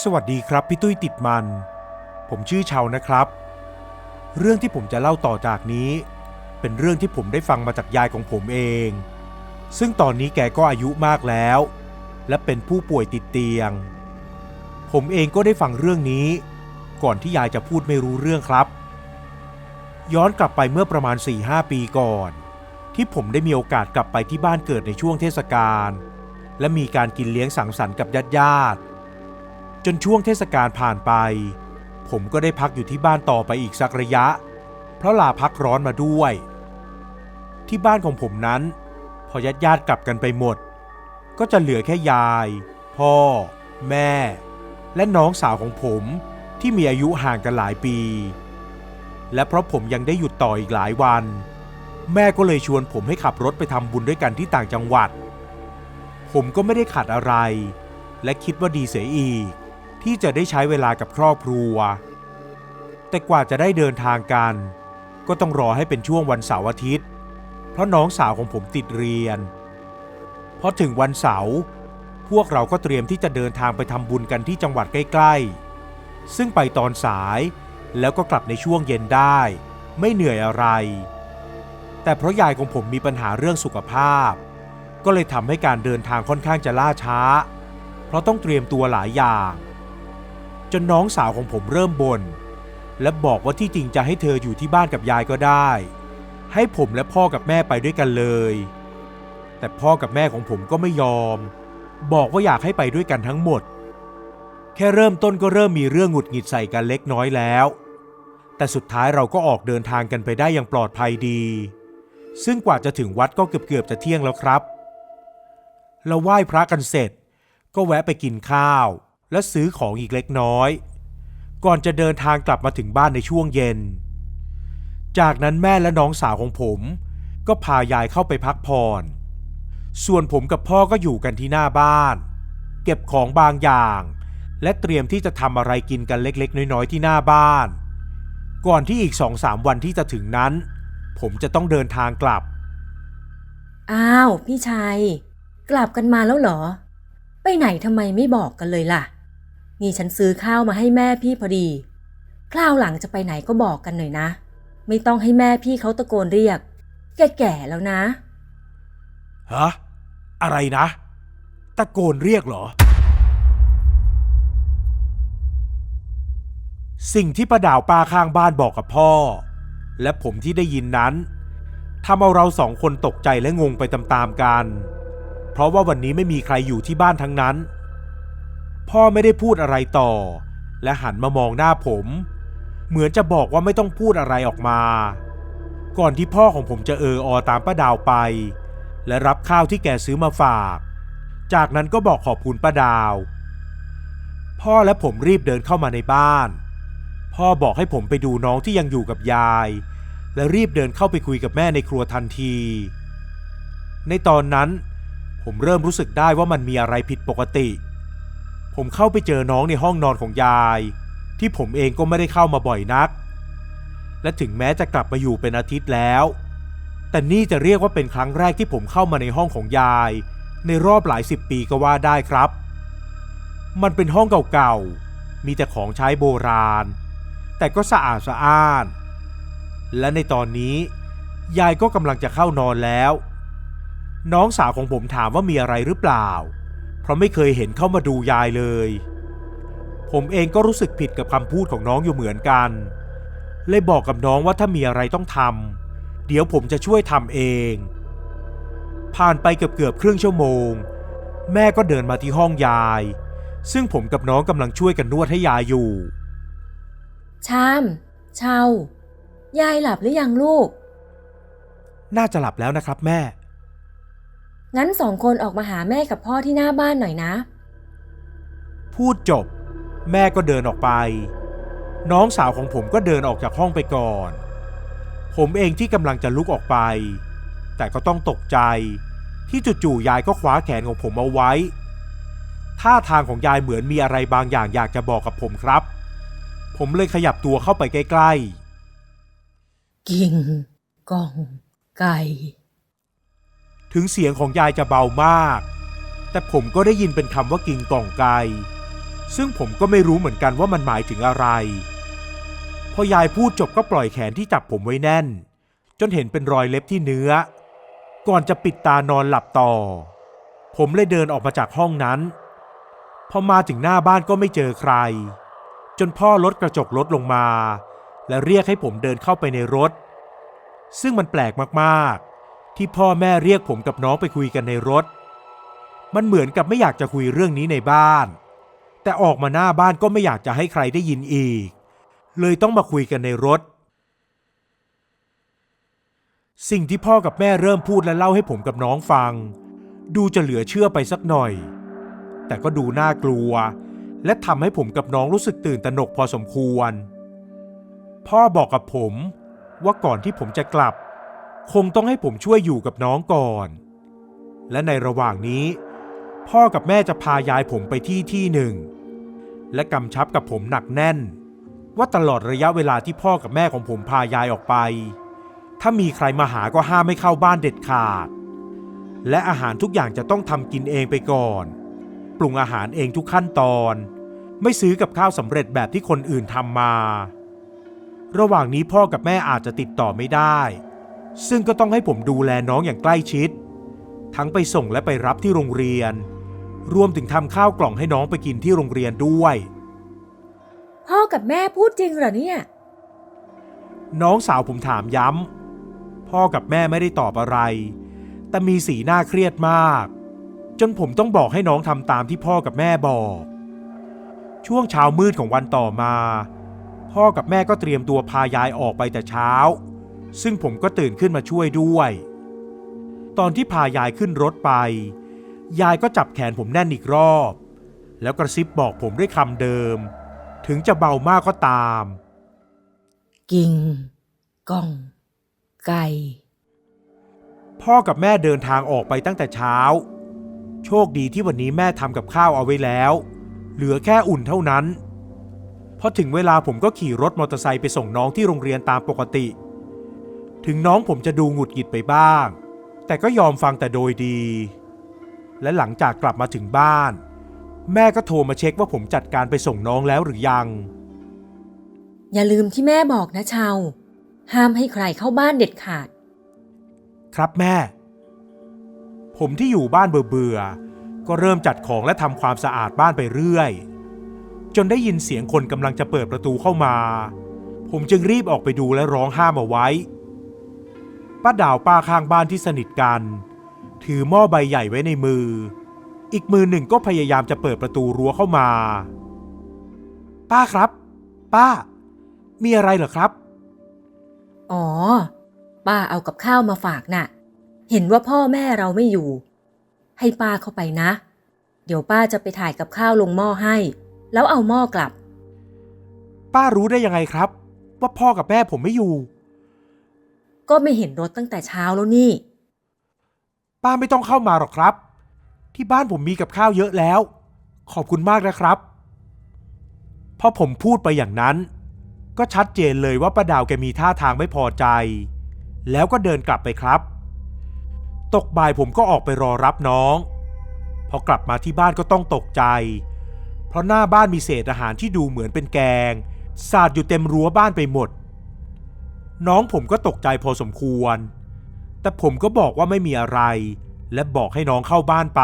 สวัสดีครับพี่ตุ้ยติดมันผมชื่อเชานะครับเรื่องที่ผมจะเล่าต่อจากนี้เป็นเรื่องที่ผมได้ฟังมาจากยายของผมเองซึ่งตอนนี้แกก็อายุมากแล้วและเป็นผู้ป่วยติดเตียงผมเองก็ได้ฟังเรื่องนี้ก่อนที่ยายจะพูดไม่รู้เรื่องครับย้อนกลับไปเมื่อประมาณ 4-5 ปีก่อนที่ผมได้มีโอกาสกลับไปที่บ้านเกิดในช่วงเทศกาลและมีการกินเลี้ยงสังสรรค์กับญาติจนช่วงเทศกาลผ่านไปผมก็ได้พักอยู่ที่บ้านต่อไปอีกสักระยะเพราะลาพักร้อนมาด้วยที่บ้านของผมนั้นพอญาติกลับกันไปหมดก็จะเหลือแค่ยายพ่อแม่และน้องสาวของผมที่มีอายุห่างกันหลายปีและเพราะผมยังได้หยุดต่ออีกหลายวันแม่ก็เลยชวนผมให้ขับรถไปทำบุญด้วยกันที่ต่างจังหวัดผมก็ไม่ได้ขัดอะไรและคิดว่าดีเสียอีกที่จะได้ใช้เวลากับครอบครัวแต่กว่าจะได้เดินทางกันก็ต้องรอให้เป็นช่วงวันเสาร์อาทิตย์เพราะน้องสาวของผมติดเรียนพอถึงวันเสาร์พวกเราก็เตรียมที่จะเดินทางไปทำบุญกันที่จังหวัดใกล้ๆซึ่งไปตอนสายแล้วก็กลับในช่วงเย็นได้ไม่เหนื่อยอะไรแต่เพราะยายของผมมีปัญหาเรื่องสุขภาพก็เลยทำให้การเดินทางค่อนข้างจะล่าช้าเพราะต้องเตรียมตัวหลายอย่างจนน้องสาวของผมเริ่มบ่นและบอกว่าที่จริงจะให้เธออยู่ที่บ้านกับยายก็ได้ให้ผมและพ่อกับแม่ไปด้วยกันเลยแต่พ่อกับแม่ของผมก็ไม่ยอมบอกว่าอยากให้ไปด้วยกันทั้งหมดแค่เริ่มต้นก็เริ่มมีเรื่องหงุดหงิดใส่กันเล็กน้อยแล้วแต่สุดท้ายเราก็ออกเดินทางกันไปได้อย่างปลอดภัยดีซึ่งกว่าจะถึงวัดก็เกือบจะเที่ยงแล้วครับเราไหว้พระกันเสร็จก็แวะไปกินข้าวและซื้อของอีกเล็กน้อยก่อนจะเดินทางกลับมาถึงบ้านในช่วงเย็นจากนั้นแม่และน้องสาวของผมก็พายายเข้าไปพักผ่อนส่วนผมกับพ่อก็อยู่กันที่หน้าบ้านเก็บของบางอย่างและเตรียมที่จะทำอะไรกินกันเล็กๆน้อยๆที่หน้าบ้านก่อนที่อีก 2-3 วันที่จะถึงนั้นผมจะต้องเดินทางกลับอ้าวพี่ชัยกลับกันมาแล้วเหรอไปไหนทำไมไม่บอกกันเลยล่ะนี่ฉันซื้อข้าวมาให้แม่พี่พอดีคราวหลังจะไปไหนก็บอกกันหน่อยนะไม่ต้องให้แม่พี่เขาตะโกนเรียกแก่ๆแล้วนะฮะอะไรนะตะโกนเรียกเหรอสิ่งที่ป้าดาวป้าข้างบ้านบอกกับพ่อและผมที่ได้ยินนั้นทำเอาเราสองคนตกใจและงงไปตามๆกันเพราะว่าวันนี้ไม่มีใครอยู่ที่บ้านทั้งนั้นพ่อไม่ได้พูดอะไรต่อและหันมามองหน้าผมเหมือนจะบอกว่าไม่ต้องพูดอะไรออกมาก่อนที่พ่อของผมจะตามป้าดาวไปและรับข้าวที่แกซื้อมาฝากจากนั้นก็บอกขอบคุณป้าดาวพ่อและผมรีบเดินเข้ามาในบ้านพ่อบอกให้ผมไปดูน้องที่ยังอยู่กับยายและรีบเดินเข้าไปคุยกับแม่ในครัวทันทีในตอนนั้นผมเริ่มรู้สึกได้ว่ามันมีอะไรผิดปกติผมเข้าไปเจอน้องในห้องนอนของยายที่ผมเองก็ไม่ได้เข้ามาบ่อยนักและถึงแม้จะกลับมาอยู่เป็นอาทิตย์แล้วแต่นี่จะเรียกว่าเป็นครั้งแรกที่ผมเข้ามาในห้องของยายในรอบหลาย10 ปีก็ว่าได้ครับมันเป็นห้องเก่าๆมีแต่ของใช้โบราณแต่ก็สะอาดสะอ้านและในตอนนี้ยายก็กำลังจะเข้านอนแล้วน้องสาวของผมถามว่ามีอะไรหรือเปล่าเพราะไม่เคยเห็นเข้ามาดูยายเลยผมเองก็รู้สึกผิดกับคำพูดของน้องอยู่เหมือนกันเลยบอกกับน้องว่าถ้ามีอะไรต้องทำเดี๋ยวผมจะช่วยทำเองผ่านไปเกือบครึ่งชั่วโมงแม่ก็เดินมาที่ห้องยายซึ่งผมกับน้องกำลังช่วยกันนวดให้ยายอยู่ชามเชายายหลับหรือยังลูกน่าจะหลับแล้วนะครับแม่งั้น2 คนออกมาหาแม่กับพ่อที่หน้าบ้านหน่อยนะพูดจบแม่ก็เดินออกไปน้องสาวของผมก็เดินออกจากห้องไปก่อนผมเองที่กำลังจะลุกออกไปแต่ก็ต้องตกใจที่จู่ๆยายก็คว้าแขนของผมเอาไว้ท่าทางของยายเหมือนมีอะไรบางอย่างอยากจะบอกกับผมครับผมเลยขยับตัวเข้าไปใกล้ๆกิ่งก่องไก่ถึงเสียงของยายจะเบามากแต่ผมก็ได้ยินเป็นคำว่ากิ่งก่องไก่ ซึ่งผมก็ไม่รู้เหมือนกันว่ามันหมายถึงอะไรพอยายพูดจบก็ปล่อยแขนที่จับผมไว้แน่นจนเห็นเป็นรอยเล็บที่เนื้อก่อนจะปิดตานอนหลับต่อผมเลยเดินออกมาจากห้องนั้นพอมาถึงหน้าบ้านก็ไม่เจอใครจนพ่อลดกระจกรถลงมาและเรียกให้ผมเดินเข้าไปในรถซึ่งมันแปลกมากๆที่พ่อแม่เรียกผมกับน้องไปคุยกันในรถมันเหมือนกับไม่อยากจะคุยเรื่องนี้ในบ้านแต่ออกมาหน้าบ้านก็ไม่อยากจะให้ใครได้ยินอีกเลยต้องมาคุยกันในรถสิ่งที่พ่อกับแม่เริ่มพูดและเล่าให้ผมกับน้องฟังดูจะเหลือเชื่อไปสักหน่อยแต่ก็ดูน่ากลัวและทำให้ผมกับน้องรู้สึกตื่นตระหนกพอสมควรพ่อบอกกับผมว่าก่อนที่ผมจะกลับคงต้องให้ผมช่วยอยู่กับน้องก่อนและในระหว่างนี้พ่อกับแม่จะพายายผมไปที่หนึ่งและกำชับกับผมหนักแน่นว่าตลอดระยะเวลาที่พ่อกับแม่ของผมพายายออกไปถ้ามีใครมาหาก็ห้ามไม่เข้าบ้านเด็ดขาดและอาหารทุกอย่างจะต้องทำกินเองไปก่อนปรุงอาหารเองทุกขั้นตอนไม่ซื้อกับข้าวสำเร็จแบบที่คนอื่นทำมาระหว่างนี้พ่อกับแม่อาจจะติดต่อไม่ได้ซึ่งก็ต้องให้ผมดูแลน้องอย่างใกล้ชิดทั้งไปส่งและไปรับที่โรงเรียนรวมถึงทำข้าวกล่องให้น้องไปกินที่โรงเรียนด้วยพ่อกับแม่พูดจริงเหรอเนี่ยน้องสาวผมถามย้ำพ่อกับแม่ไม่ได้ตอบอะไรแต่มีสีหน้าเครียดมากจนผมต้องบอกให้น้องทำตามที่พ่อกับแม่บอกช่วงเช้ามืดของวันต่อมาพ่อกับแม่ก็เตรียมตัวพายายออกไปแต่เช้าซึ่งผมก็ตื่นขึ้นมาช่วยด้วยตอนที่พายายขึ้นรถไปยายก็จับแขนผมแน่นอีกรอบแล้วกระซิบบอกผมด้วยคำเดิมถึงจะเบามากก็ตามกิ่งก้องไก่พ่อกับแม่เดินทางออกไปตั้งแต่เช้าโชคดีที่วันนี้แม่ทำกับข้าวเอาไว้แล้วเหลือแค่อุ่นเท่านั้นพอถึงเวลาผมก็ขี่รถมอเตอร์ไซค์ไปส่งน้องที่โรงเรียนตามปกติถึงน้องผมจะดูหงุดหงิดไปบ้างแต่ก็ยอมฟังแต่โดยดีและหลังจากกลับมาถึงบ้านแม่ก็โทรมาเช็คว่าผมจัดการไปส่งน้องแล้วหรือยังอย่าลืมที่แม่บอกนะชาวห้ามให้ใครเข้าบ้านเด็ดขาดครับแม่ผมที่อยู่บ้านเบื่อก็เริ่มจัดของและทำความสะอาดบ้านไปเรื่อยจนได้ยินเสียงคนกำลังจะเปิดประตูเข้ามาผมจึงรีบออกไปดูและร้องห้ามเอาไว้ป้าดาวป้าข้างบ้านที่สนิทกันถือหม้อใบใหญ่ไว้ในมืออีกมือหนึ่งก็พยายามจะเปิดประตูรั้วเข้ามาป้าครับป้ามีอะไรเหรอครับอ๋อป้าเอากับข้าวมาฝากน่ะเห็นว่าพ่อแม่เราไม่อยู่ให้ป้าเข้าไปนะเดี๋ยวป้าจะไปถ่ายกับข้าวลงหม้อให้แล้วเอาหม้อกลับป้ารู้ได้ยังไงครับว่าพ่อกับแม่ผมไม่อยู่ก็ไม่เห็นรถตั้งแต่เช้าแล้วนี่ป้าไม่ต้องเข้ามาหรอกครับที่บ้านผมมีกับข้าวเยอะแล้วขอบคุณมากนะครับพอผมพูดไปอย่างนั้นก็ชัดเจนเลยว่าป้าดาวแกมีท่าทางไม่พอใจแล้วก็เดินกลับไปครับตกบ่ายผมก็ออกไปรอรับน้องพอกลับมาที่บ้านก็ต้องตกใจเพราะหน้าบ้านมีเศษอาหารที่ดูเหมือนเป็นแกงสาดอยู่เต็มรั้วบ้านไปหมดน้องผมก็ตกใจพอสมควรแต่ผมก็บอกว่าไม่มีอะไรและบอกให้น้องเข้าบ้านไป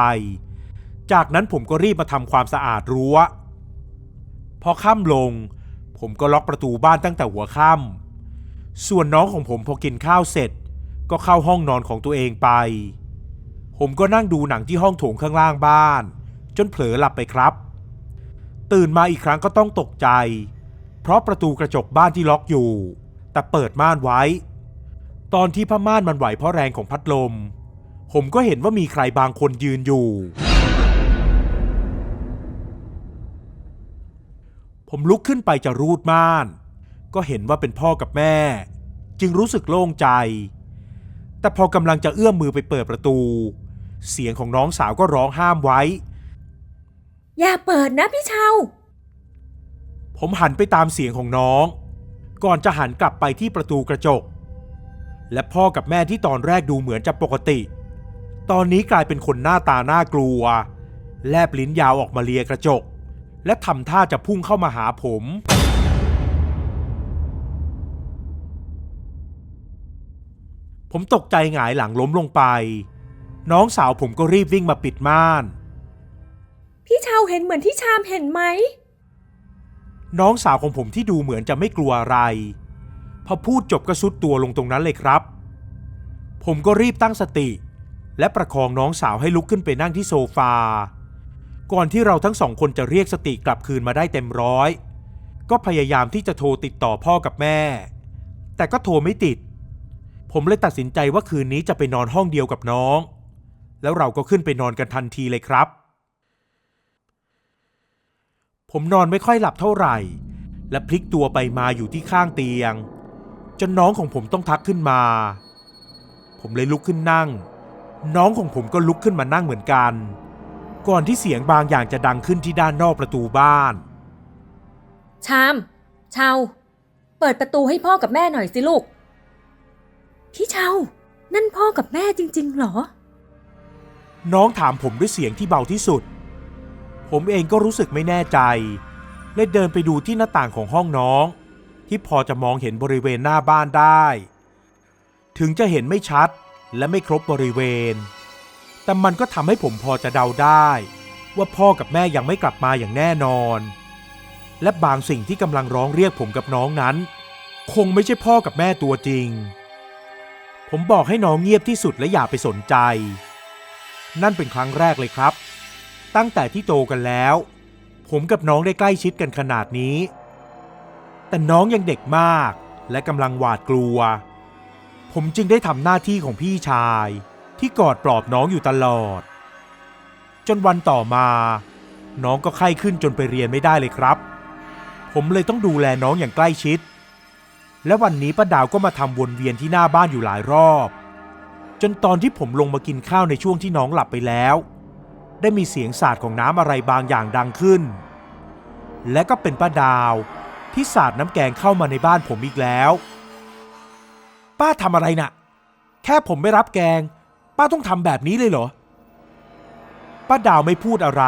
จากนั้นผมก็รีบมาทำความสะอาดรั้วพอค่ำลงผมก็ล็อกประตูบ้านตั้งแต่หัวค่ำส่วนน้องของผมพอกินข้าวเสร็จก็เข้าห้องนอนของตัวเองไปผมก็นั่งดูหนังที่ห้องโถงข้างล่างบ้านจนเผลอหลับไปครับตื่นมาอีกครั้งก็ต้องตกใจเพราะประตูกระจกบ้านที่ล็อกอยู่แต่เปิดม่านไว้ตอนที่ผ้าม่านมันไหวเพราะแรงของพัดลมผมก็เห็นว่ามีใครบางคนยืนอยู่ผมลุกขึ้นไปจะรูดม่านก็เห็นว่าเป็นพ่อกับแม่จึงรู้สึกโล่งใจแต่พอกำลังจะเอื้อมมือไปเปิดประตูเสียงของน้องสาวก็ร้องห้ามไว้อย่าเปิดนะพี่เชาผมหันไปตามเสียงของน้องก่อนจะหันกลับไปที่ประตูกระจกและพ่อกับแม่ที่ตอนแรกดูเหมือนจะปกติตอนนี้กลายเป็นคนหน้าตาน่ากลัวแลบลิ้นยาวออกมาเลียกระจก และทำท่าจะพุ่งเข้ามาหาผมตกใจหงายหลังล้มลงไปน้องสาวผมก็รีบวิ่งมาปิดม่านพี่ชาวเห็นเหมือนที่ชามเห็นไหมน้องสาวของผมที่ดูเหมือนจะไม่กลัวอะไรพอพูดจบก็ซุดตัวลงตรงนั้นเลยครับผมก็รีบตั้งสติและประคองน้องสาวให้ลุกขึ้นไปนั่งที่โซฟาก่อนที่เราทั้งสองคนจะเรียกสติกลับคืนมาได้เต็มร้อยก็พยายามที่จะโทรติดต่อพ่อกับแม่แต่ก็โทรไม่ติดผมเลยตัดสินใจว่าคืนนี้จะไปนอนห้องเดียวกับน้องแล้วเราก็ขึ้นไปนอนกันทันทีเลยครับผมนอนไม่ค่อยหลับเท่าไหร่และพลิกตัวไปมาอยู่ที่ข้างเตียงจนน้องของผมต้องทักขึ้นมาผมเลยลุกขึ้นนั่งน้องของผมก็ลุกขึ้นมานั่งเหมือนกันก่อนที่เสียงบางอย่างจะดังขึ้นที่ด้านนอกประตูบ้านชามเปิดประตูให้พ่อกับแม่หน่อยสิลูกพี่เชานั่นพ่อกับแม่จริงๆหรอน้องถามผมด้วยเสียงที่เบาที่สุดผมเองก็รู้สึกไม่แน่ใจเลยเดินไปดูที่หน้าต่างของห้องน้องที่พอจะมองเห็นบริเวณหน้าบ้านได้ถึงจะเห็นไม่ชัดและไม่ครบบริเวณแต่มันก็ทำให้ผมพอจะเดาได้ว่าพ่อกับแม่ยังไม่กลับมาอย่างแน่นอนและบางสิ่งที่กำลังร้องเรียกผมกับน้องนั้นคงไม่ใช่พ่อกับแม่ตัวจริงผมบอกให้น้องเงียบที่สุดและอย่าไปสนใจนั่นเป็นครั้งแรกเลยครับตั้งแต่ที่โตกันแล้วผมกับน้องได้ใกล้ชิดกันขนาดนี้แต่น้องยังเด็กมากและกำลังหวาดกลัวผมจึงได้ทำหน้าที่ของพี่ชายที่กอดปลอบน้องอยู่ตลอดจนวันต่อมาน้องก็ไข้ขึ้นจนไปเรียนไม่ได้เลยครับผมเลยต้องดูแลน้องอย่างใกล้ชิดและวันนี้ป้าดาวก็มาทำวนเวียนที่หน้าบ้านอยู่หลายรอบจนตอนที่ผมลงมากินข้าวในช่วงที่น้องหลับไปแล้วได้มีเสียงสาดของน้ำอะไรบางอย่างดังขึ้นและก็เป็นป้าดาวที่สาดน้ำแกงเข้ามาในบ้านผมอีกแล้วป้าทำอะไรน่ะแค่ผมไม่รับแกงป้าต้องทำแบบนี้เลยเหรอป้าดาวไม่พูดอะไร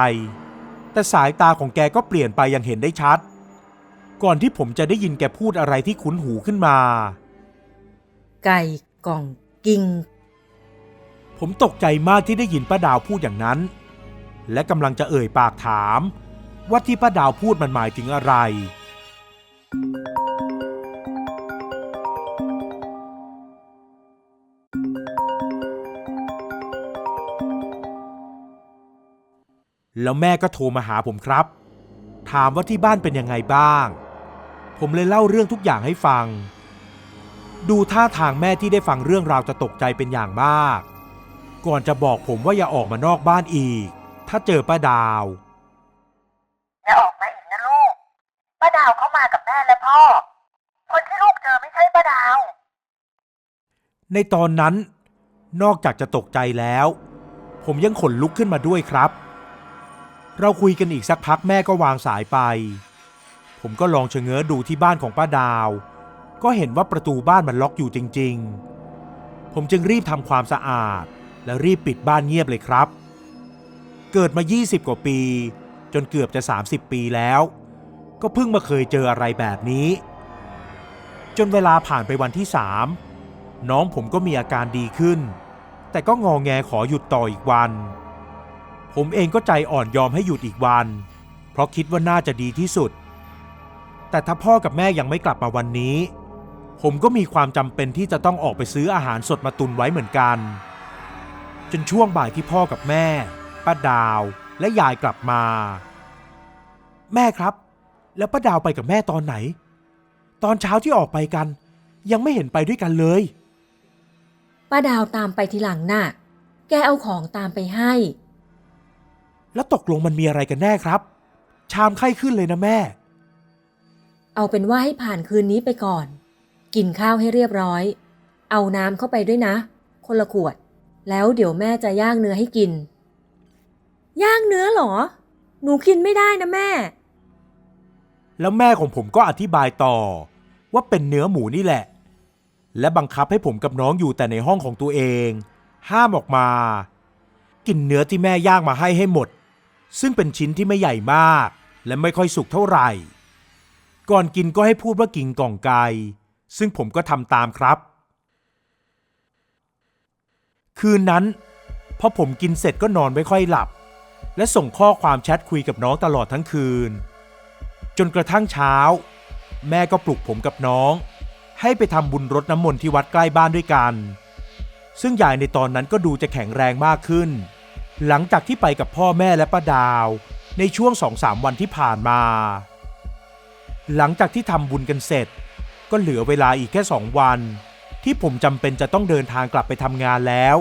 แต่สายตาของแกก็เปลี่ยนไปอย่างเห็นได้ชัดก่อนที่ผมจะได้ยินแกพูดอะไรที่คุ้นหูขึ้นมาไก่ก่องกิ้งผมตกใจมากที่ได้ยินป้าดาวพูดอย่างนั้นและกำลังจะเอ่ยปากถามว่าที่ป้าดาวพูดมันหมายถึงอะไรแล้วแม่ก็โทรมาหาผมครับถามว่าที่บ้านเป็นยังไงบ้างผมเลยเล่าเรื่องทุกอย่างให้ฟังดูท่าทางแม่ที่ได้ฟังเรื่องราวจะตกใจเป็นอย่างมากก่อนจะบอกผมว่าอย่าออกมานอกบ้านอีกถ้าเจอป้าดาวอย่าออกมาอีกนะลูกป้าดาวเข้ามากับแม่และพ่อคนที่ลูกเจอไม่ใช่ป้าดาวในตอนนั้นนอกจากจะตกใจแล้วผมยังขนลุกขึ้นมาด้วยครับเราคุยกันอีกสักพักแม่ก็วางสายไปผมก็ลองชะเง้อดูที่บ้านของป้าดาวก็เห็นว่าประตูบ้านมันล็อกอยู่จริงๆผมจึงรีบทำความสะอาดและรีบปิดบ้านเงียบเลยครับเกิดมา20กว่าปีจนเกือบจะ30ปีแล้วก็เพิ่งมาเคยเจออะไรแบบนี้จนเวลาผ่านไปวันที่3น้องผมก็มีอาการดีขึ้นแต่ก็งอแงขอหยุดต่ออีกวันผมเองก็ใจอ่อนยอมให้หยุดอีกวันเพราะคิดว่าน่าจะดีที่สุดแต่ถ้าพ่อกับแม่ยังไม่กลับมาวันนี้ผมก็มีความจำเป็นที่จะต้องออกไปซื้ออาหารสดมาตุนไว้เหมือนกันจนช่วงบ่ายที่พ่อกับแม่ป้าดาวและยายกลับมาแม่ครับแล้วป้าดาวไปกับแม่ตอนไหนตอนเช้าที่ออกไปกันยังไม่เห็นไปด้วยกันเลยป้าดาวตามไปทีหลังน่ะแกเอาของตามไปให้แล้วตกลงมันมีอะไรกันแน่ครับชามไข้ขึ้นเลยนะแม่เอาเป็นว่าให้ผ่านคืนนี้ไปก่อนกินข้าวให้เรียบร้อยเอาน้ำเข้าไปด้วยนะคนละขวดแล้วเดี๋ยวแม่จะย่างเนื้อให้กินย่างเนื้อเหรอหนูกินไม่ได้นะแม่แล้วแม่ของผมก็อธิบายต่อว่าเป็นเนื้อหมูนี่แหละและบังคับให้ผมกับน้องอยู่แต่ในห้องของตัวเองห้ามออกมากินเนื้อที่แม่ย่างมาให้หมดซึ่งเป็นชิ้นที่ไม่ใหญ่มาก และไม่ค่อยสุกเท่าไหร่ ก่อนกินก็ให้พูดว่ากินกล่องไก่ซึ่งผมก็ทำตามครับ คืนนั้นพอผมกินเสร็จก็นอนไม่ค่อยหลับและส่งข้อความแชทคุยกับน้องตลอดทั้งคืนจนกระทั่งเช้าแม่ก็ปลุกผมกับน้องให้ไปทำบุญรดน้ำมนต์ที่วัดใกล้บ้านด้วยกันซึ่งยายในตอนนั้นก็ดูจะแข็งแรงมากขึ้นหลังจากที่ไปกับพ่อแม่และป้าดาวในช่วง 2-3 วันที่ผ่านมาหลังจากที่ทำบุญกันเสร็จก็เหลือเวลาอีกแค่ 2 วันที่ผมจำเป็นจะต้องเดินทางกลับไปทำงานแล้ว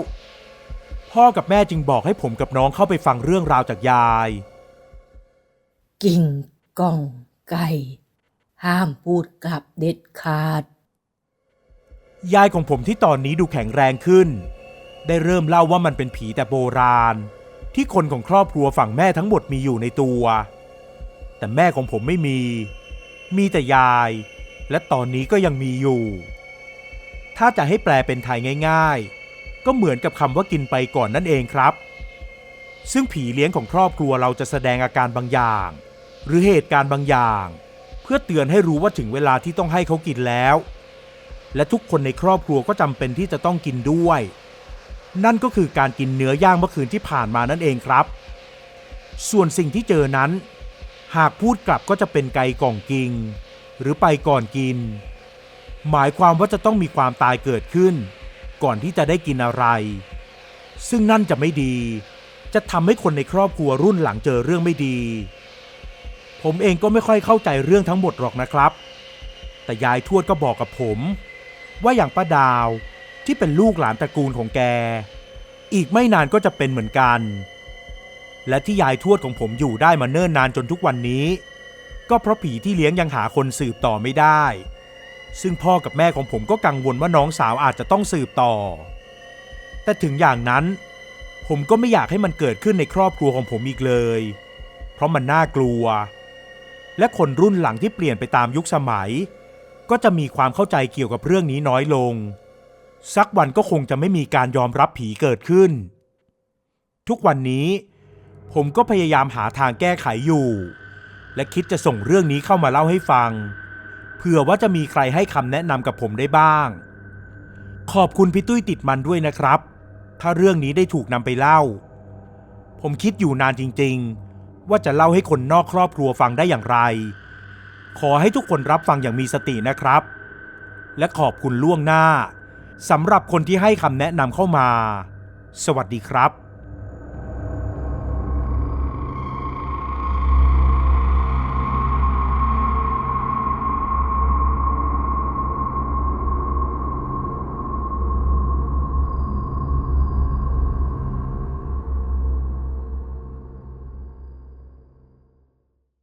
พ่อกับแม่จึงบอกให้ผมกับน้องเข้าไปฟังเรื่องราวจากยาย กิ่งก้องไก่ห้ามพูดกลับเด็ดขาด ยายของผมที่ตอนนี้ดูแข็งแรงขึ้นได้เริ่มเล่าว่ามันเป็นผีแต่โบราณที่คนของครอบครัวฝั่งแม่ทั้งหมดมีอยู่ในตัวแต่แม่ของผมไม่มีแต่ยายและตอนนี้ก็ยังมีอยู่ถ้าจะให้แปลเป็นไทยง่ายๆก็เหมือนกับคำว่ากินไปก่อนนั่นเองครับซึ่งผีเลี้ยงของครอบครัวเราจะแสดงอาการบางอย่างหรือเหตุการณ์บางอย่างเพื่อเตือนให้รู้ว่าถึงเวลาที่ต้องให้เขากินแล้วและทุกคนในครอบครัวก็จำเป็นที่จะต้องกินด้วยนั่นก็คือการกินเนื้อย่างเมื่อคืนที่ผ่านมานั่นเองครับส่วนสิ่งที่เจอนั้นหากพูดกลับก็จะเป็นไก่ก่องกิงหรือไปก่อนกินหมายความว่าจะต้องมีความตายเกิดขึ้นก่อนที่จะได้กินอะไรซึ่งนั่นจะไม่ดีจะทำให้คนในครอบครัวรุ่นหลังเจอเรื่องไม่ดีผมเองก็ไม่ค่อยเข้าใจเรื่องทั้งหมดหรอกนะครับแต่ยายทวดก็บอกกับผมว่าอย่างป้าดาวที่เป็นลูกหลานตระกูลของแกอีกไม่นานก็จะเป็นเหมือนกันและที่ยายทวดของผมอยู่ได้มาเนิ่นนานจนทุกวันนี้ก็เพราะผีที่เลี้ยงยังหาคนสืบต่อไม่ได้ซึ่งพ่อกับแม่ของผมก็กังวลว่าน้องสาวอาจจะต้องสืบต่อแต่ถึงอย่างนั้นผมก็ไม่อยากให้มันเกิดขึ้นในครอบครัวของผมอีกเลยเพราะมันน่ากลัวและคนรุ่นหลังที่เปลี่ยนไปตามยุคสมัยก็จะมีความเข้าใจเกี่ยวกับเรื่องนี้น้อยลงสักวันก็คงจะไม่มีการยอมรับผีเกิดขึ้นทุกวันนี้ผมก็พยายามหาทางแก้ไขอยู่และคิดจะส่งเรื่องนี้เข้ามาเล่าให้ฟังเผื่อว่าจะมีใครให้คำแนะนำกับผมได้บ้างขอบคุณพี่ตุ้ยติดมันด้วยนะครับถ้าเรื่องนี้ได้ถูกนำไปเล่าผมคิดอยู่นานจริงๆว่าจะเล่าให้คนนอกครอบครัวฟังได้อย่างไรขอให้ทุกคนรับฟังอย่างมีสตินะครับและขอบคุณล่วงหน้าสำหรับคนที่ให้คำแนะนำเข้ามาสวัสดีครับ